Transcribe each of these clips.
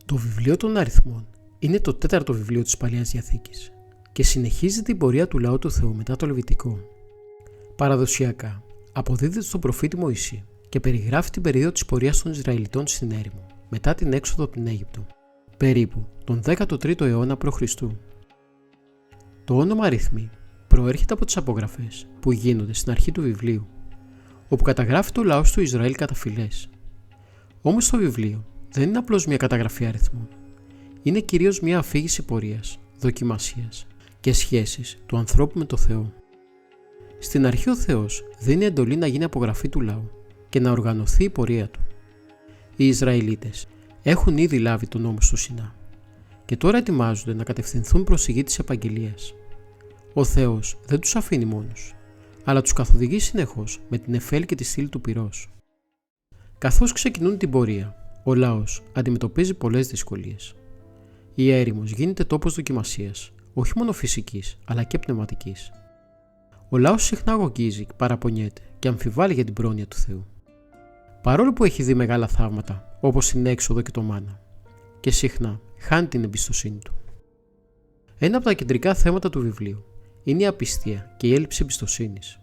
Το βιβλίο των αριθμών είναι το τέταρτο βιβλίο της Παλαιάς Διαθήκης και συνεχίζει την πορεία του λαού του Θεού μετά το Λεβιτικό. Παραδοσιακά αποδίδεται στον προφήτη Μωυσή και περιγράφει την περίοδο της πορείας των Ισραηλιτών στην έρημο μετά την έξοδο από την Αίγυπτο, περίπου τον 13ο αιώνα π.Χ. Το όνομα αριθμοί προέρχεται από τις απογραφές που γίνονται στην αρχή του βιβλίου, όπου καταγράφει το λαός του Ισραήλ κατά φυλές. Όμως το βιβλίο δεν είναι απλώς μια καταγραφή αριθμών, είναι κυρίως μια αφήγηση πορείας, δοκιμασίας και σχέσης του ανθρώπου με το Θεό. Στην αρχή ο Θεός δίνει εντολή να γίνει απογραφή του λαού και να οργανωθεί η πορεία του. Οι Ισραηλίτες έχουν ήδη λάβει τον νόμο στο Σινά και τώρα ετοιμάζονται να κατευθυνθούν προς τη γη της επαγγελίας. Ο Θεός δεν τους αφήνει μόνους, αλλά τους καθοδηγεί συνεχώς με την νεφέλη και τη στήλη του πυρός. Καθώς ξεκινούν την πορεία, ο λαός αντιμετωπίζει πολλές δυσκολίες. Η έρημος γίνεται τόπος δοκιμασίας, όχι μόνο φυσικής, αλλά και πνευματικής. Ο λαός συχνά αγωγίζει, παραπονιέται και αμφιβάλλει για την πρόνοια του Θεού. Παρόλο που έχει δει μεγάλα θαύματα, όπως την έξοδο και το μάνα, και συχνά χάνει την εμπιστοσύνη του. Ένα από τα κεντρικά θέματα του βιβλίου είναι η απιστία και η έλλειψη εμπιστοσύνης.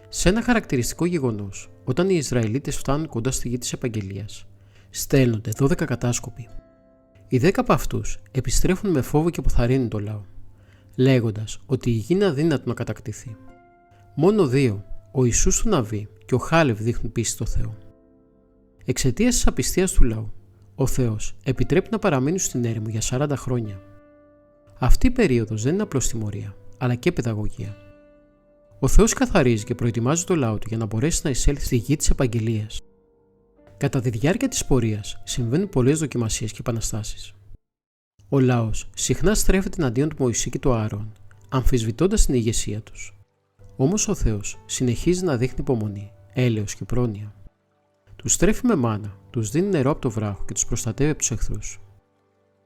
Σε ένα χαρακτηριστικό γεγονός, όταν οι Ισραηλίτες φτάνουν κοντά στη γη της επαγγελίας, στέλνονται 12 κατάσκοποι. Οι 10 από αυτούς επιστρέφουν με φόβο και αποθαρρύνουν το λαό, λέγοντας ότι η γη είναι αδύνατο να κατακτηθεί. Μόνο 2, ο Ιησούς του Ναβί και ο Χάλευ, δείχνουν πίστη στο Θεό. Εξαιτίας της απιστίας του λαού, ο Θεός επιτρέπει να παραμείνουν στην έρημο για 40 χρόνια. Αυτή η περίοδος δεν είναι απλώς τιμωρία, αλλά και παιδαγωγία. Ο Θεός καθαρίζει και προετοιμάζει το λαό του για να μπορέσει να εισέλθει στη γη της επαγγελίας. Κατά τη διάρκεια της πορείας συμβαίνουν πολλές δοκιμασίες και επαναστάσεις. Ο λαός συχνά στρέφεται εναντίον του Μωυσή και του Ααρών, αμφισβητώντας την ηγεσία τους. Όμως ο Θεός συνεχίζει να δείχνει υπομονή, έλεος και πρόνοια. Τους στρέφει με μάνα, τους δίνει νερό από το βράχο και τους προστατεύει από τους εχθρούς.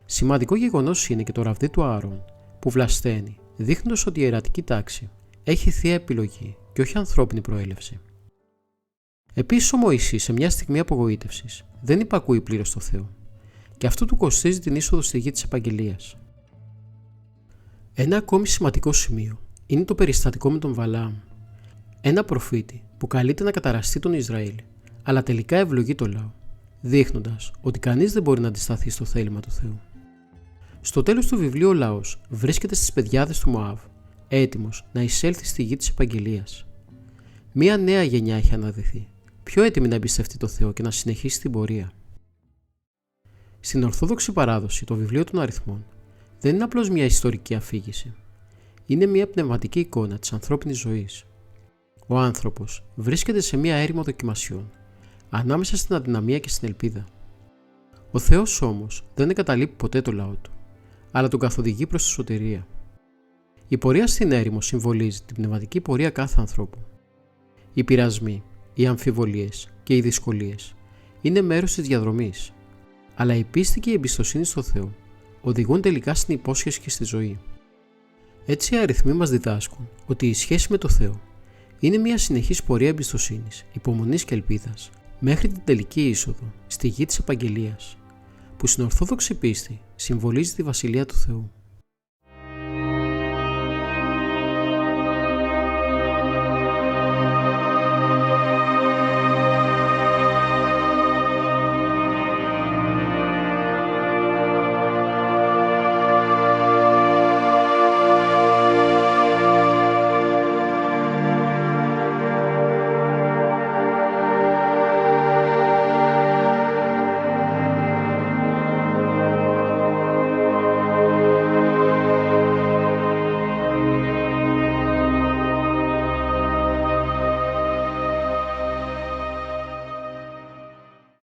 Σημαντικό γεγονός είναι και το ραβδί του Ααρών, που βλασταίνει, δείχνοντας ότι η ιερατική τάξη έχει θεία επιλογή και όχι ανθρώπινη προέλευση. Επίσης, ο Μωυσής, σε μια στιγμή απογοήτευσης, δεν υπακούει πλήρως στο Θεό, και αυτό του κοστίζει την είσοδο στη γη της επαγγελίας. Ένα ακόμη σημαντικό σημείο είναι το περιστατικό με τον Βαλάαμ, ένα προφήτη που καλείται να καταραστεί τον Ισραήλ, αλλά τελικά ευλογεί το λαό, δείχνοντας ότι κανείς δεν μπορεί να αντισταθεί στο θέλημα του Θεού. Στο τέλος του βιβλίου ο λαός βρίσκεται στις πεδιάδες του Μωάβ, έτοιμος να εισέλθει στη γη της επαγγελίας. Μία νέα γενιά έχει αναδυθεί, πιο έτοιμη να εμπιστευτεί το Θεό και να συνεχίσει την πορεία. Στην Ορθόδοξη παράδοση, το βιβλίο των αριθμών δεν είναι απλώς μια ιστορική αφήγηση. Είναι μια πνευματική εικόνα της ανθρώπινης ζωής. Ο άνθρωπος βρίσκεται σε μια έρημο δοκιμασιών, ανάμεσα στην αδυναμία και στην ελπίδα. Ο Θεός όμως δεν εγκαταλείπει ποτέ το λαό του, αλλά τον καθοδηγεί προς τη σωτηρία. Η πορεία στην έρημο συμβολίζει την πνευματική πορεία κάθε ανθρώπου. Οι πειρασμοί, οι αμφιβολίες και οι δυσκολίες είναι μέρος της διαδρομής, αλλά η πίστη και η εμπιστοσύνη στο Θεό οδηγούν τελικά στην υπόσχεση και στη ζωή. Έτσι οι αριθμοί μας διδάσκουν ότι η σχέση με το Θεό είναι μια συνεχής πορεία εμπιστοσύνης, υπομονής και ελπίδας, μέχρι την τελική είσοδο στη γη της επαγγελίας, που στην Ορθόδοξη πίστη συμβολίζει τη Βασιλεία του Θεού.